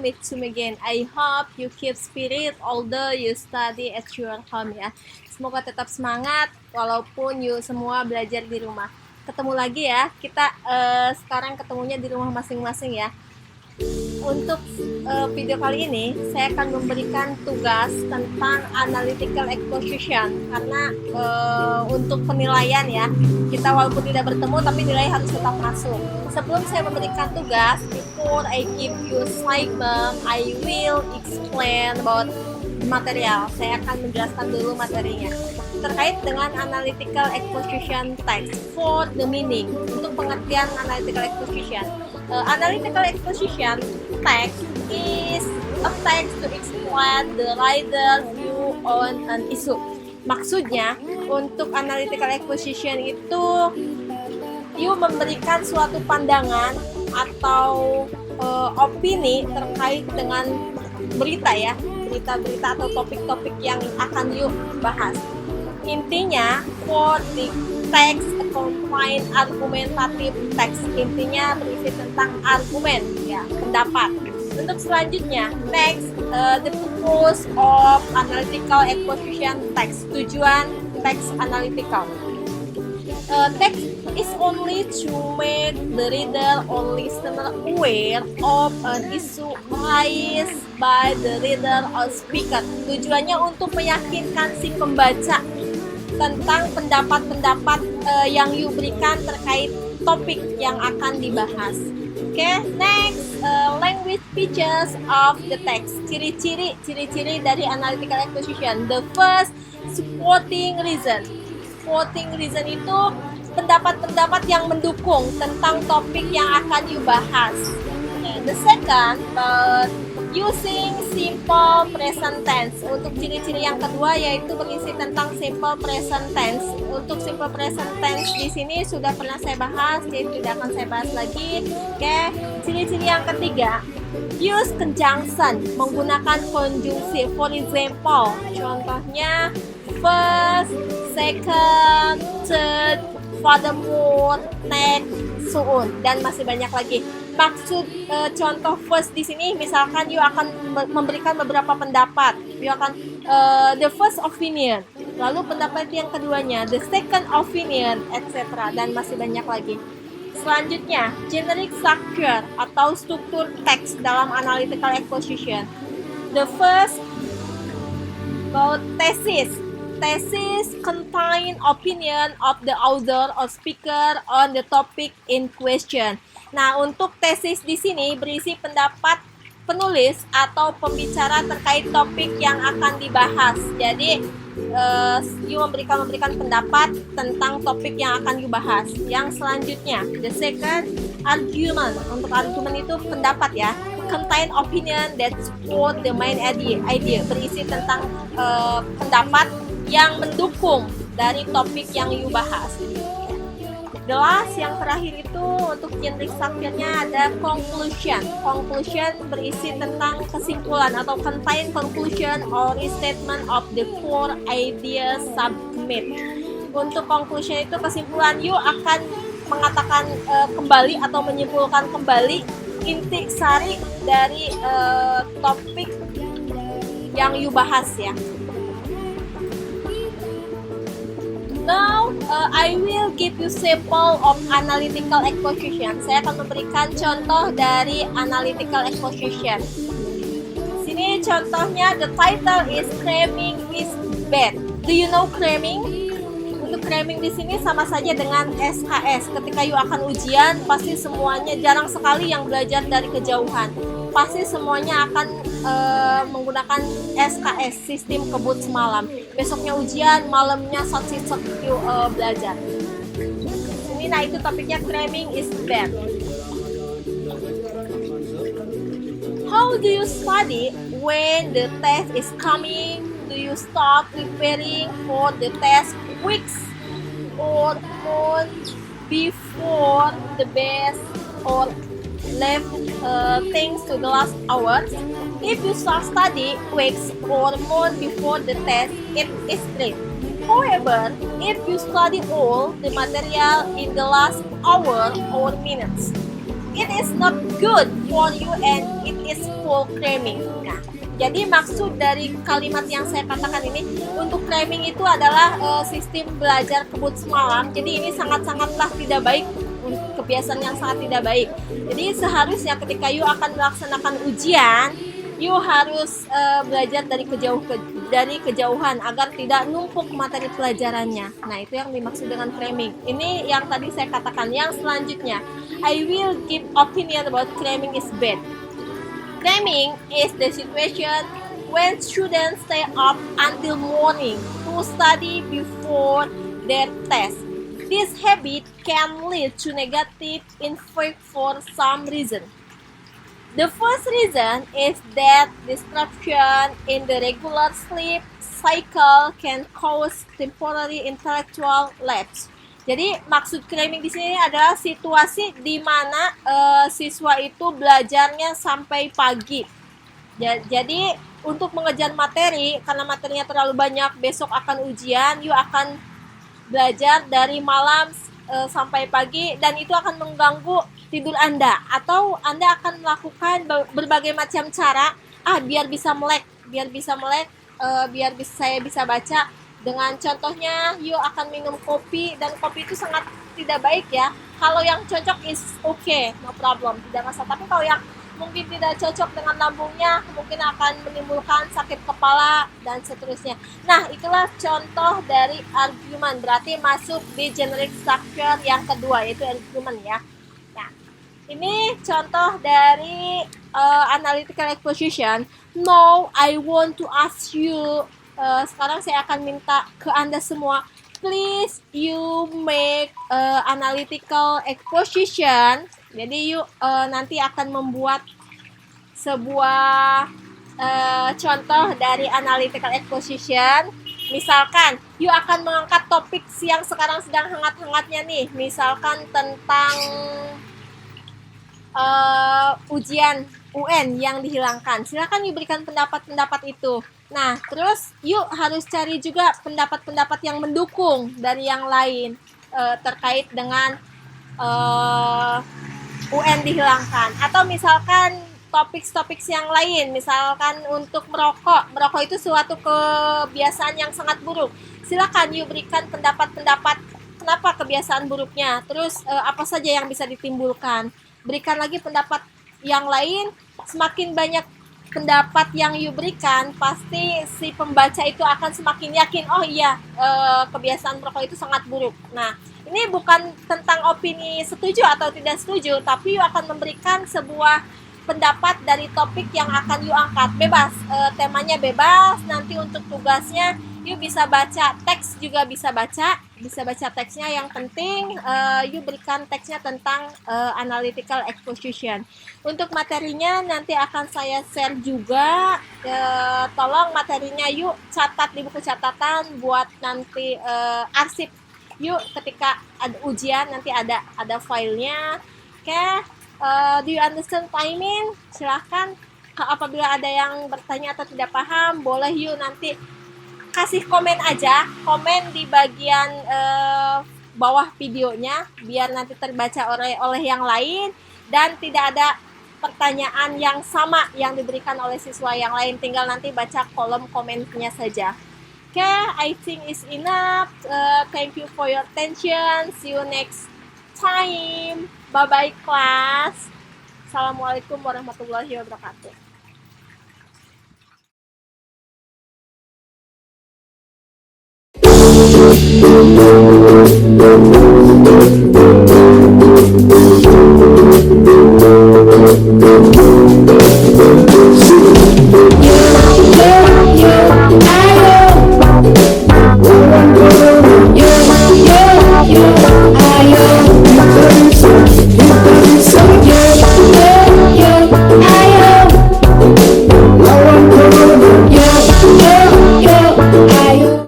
meet soon again. I hope you keep spirit although you study at your home ya. Semoga tetap semangat walaupun you semua belajar di rumah. Ketemu lagi ya, kita sekarang ketemunya di rumah masing-masing ya. Untuk video kali ini saya akan memberikan tugas tentang analytical exposition karena untuk penilaian ya, kita walaupun tidak bertemu tapi nilai harus tetap masuk. Sebelum saya memberikan tugas, before I give you assignment, I will explain about material. Saya akan menjelaskan dulu materinya terkait dengan analytical exposition text for the meaning. Untuk pengertian analytical exposition, analytical exposition text is a text to explain the writer's view on an issue. Maksudnya, untuk analytical exposition itu you memberikan suatu pandangan atau opini terkait dengan berita ya, berita-berita atau topik-topik yang akan you bahas. Intinya, for the text contain argumentative text, intinya berisi tentang argumen ya, pendapat. Untuk selanjutnya, next, the purpose of analytical exposition text, tujuan teks analytical. Text is only to make the reader or listener aware of an issue raised by the reader or speaker. Tujuannya untuk meyakinkan si pembaca tentang pendapat-pendapat yang you berikan terkait topik yang akan dibahas. Oke, next, language features of the text. Ciri-ciri dari analytical exposition. The first, supporting reason. Supporting reason itu pendapat-pendapat yang mendukung tentang topik yang akan you bahas. Okay. The second, using simple present tense. Untuk ciri-ciri yang kedua yaitu berisi tentang simple present tense. Untuk simple present tense di sini sudah pernah saya bahas, jadi tidak akan saya bahas lagi. Oke, ciri-ciri yang ketiga, use conjunction, menggunakan konjungsi. For example, contohnya first, second, third, furthermore, next, so on, dan masih banyak lagi. Maksud contoh first di sini, misalkan you akan memberikan beberapa pendapat, you akan the first opinion, lalu pendapat yang keduanya, the second opinion, etc. dan masih banyak lagi. Selanjutnya, generic structure atau struktur teks dalam analytical exposition. The first, about thesis. Thesis contain opinion of the author or speaker on the topic in question. Nah, untuk tesis di sini berisi pendapat penulis atau pembicara terkait topik yang akan dibahas. Jadi, you memberikan pendapat tentang topik yang akan dibahas. Yang selanjutnya, the second, argument. Untuk argument itu pendapat ya. Contain opinion that support the main idea. Berisi tentang pendapat yang mendukung dari topik yang you bahas. The last, yang terakhir itu untuk generic structure-nya ada conclusion. Conclusion berisi tentang kesimpulan atau contain conclusion or statement of the core idea submit. Untuk conclusion itu kesimpulan, you akan mengatakan kembali atau menyimpulkan kembali inti sari dari topik yang you bahas ya. Now, I will give you sample of analytical exposition. Saya akan memberikan contoh dari analytical exposition. Sini contohnya, the title is cramming is bad. Do you know cramming? Untuk cramming di sini sama saja dengan SKS. Ketika you akan ujian, pasti semuanya, jarang sekali yang belajar dari kejauhan. Pasti semuanya akan menggunakan SKS, sistem kebut semalam. Besoknya ujian, malamnya sat-sit belajar. Ini, nah itu topiknya cramming is bad. How do you study when the test is coming? Do you start preparing for the test weeks or months before the best, or left things to the last hours? If you start study weeks or months before the test, it is great. However, if you study all the material in the last hour or minutes, it is not good for you and it is mindful cramming. Nah, jadi maksud dari kalimat yang saya katakan ini, untuk cramming itu adalah sistem belajar kebut semalam. Jadi ini sangat-sangatlah tidak baik, kebiasaan yang sangat tidak baik. Jadi seharusnya ketika you akan melaksanakan ujian, you harus belajar dari kejauhan agar tidak numpuk materi pelajarannya. Nah, itu yang dimaksud dengan cramming. Ini yang tadi saya katakan. Yang selanjutnya, I will give opinion about cramming is bad. Cramming is the situation when students stay up until morning to study before their test. This habit can lead to negative effect for some reason. The first reason is that disruption in the regular sleep cycle can cause temporary intellectual lapse. Jadi maksud cramming di sini adalah situasi di mana siswa itu belajarnya sampai pagi. Jadi untuk mengejar materi, karena materinya terlalu banyak, besok akan ujian, you akan belajar dari malam sampai pagi, dan itu akan mengganggu tidur Anda, atau Anda akan melakukan berbagai macam cara biar bisa melek, biar saya bisa baca. Dengan contohnya, you akan minum kopi, dan kopi itu sangat tidak baik ya. Kalau yang cocok is okay, no problem, tidak masalah. Tapi kalau yang mungkin tidak cocok dengan lambungnya, mungkin akan menimbulkan sakit kepala dan seterusnya. Nah, itulah contoh dari argumen, berarti masuk di generic structure yang kedua, yaitu argument ya. Nah, ini contoh dari analytical exposition. Now, I want to ask you, sekarang saya akan minta ke Anda semua, please you make analytical exposition. Jadi you nanti akan membuat sebuah contoh dari analytical exposition. Misalkan you akan mengangkat topik yang sekarang sedang hangat-hangatnya nih, misalkan tentang ujian UN yang dihilangkan. Silakan you berikan pendapat-pendapat itu. Nah, terus yuk harus cari juga pendapat-pendapat yang mendukung dari yang lain terkait dengan UN dihilangkan. Atau misalkan topik-topik yang lain, misalkan untuk merokok itu suatu kebiasaan yang sangat buruk. Silakan yuk berikan pendapat-pendapat kenapa kebiasaan buruknya, terus apa saja yang bisa ditimbulkan. Berikan lagi pendapat yang lain. Semakin banyak pendapat yang you berikan, pasti si pembaca itu akan semakin yakin, oh iya, kebiasaan merokok itu sangat buruk. Nah, ini bukan tentang opini setuju atau tidak setuju, tapi you akan memberikan sebuah pendapat dari topik yang akan you angkat. Bebas, temanya bebas. Nanti untuk tugasnya you bisa baca teks, juga bisa baca teksnya. Yang penting you berikan teksnya tentang analytical exposition. Untuk materinya nanti akan saya share juga. Tolong materinya yuk catat di buku catatan buat nanti arsip. Yuk ketika ada ujian nanti ada filenya. Oke, do you understand timing? Silahkan. Apabila ada yang bertanya atau tidak paham, boleh yuk nanti kasih komen aja, komen di bagian bawah videonya biar nanti terbaca oleh yang lain, dan tidak ada pertanyaan yang sama yang diberikan oleh siswa yang lain, tinggal nanti baca kolom komennya saja. Okay, I think it's enough. Thank you for your attention. See you next time. Bye bye class. Assalamualaikum warahmatullahi wabarakatuh. You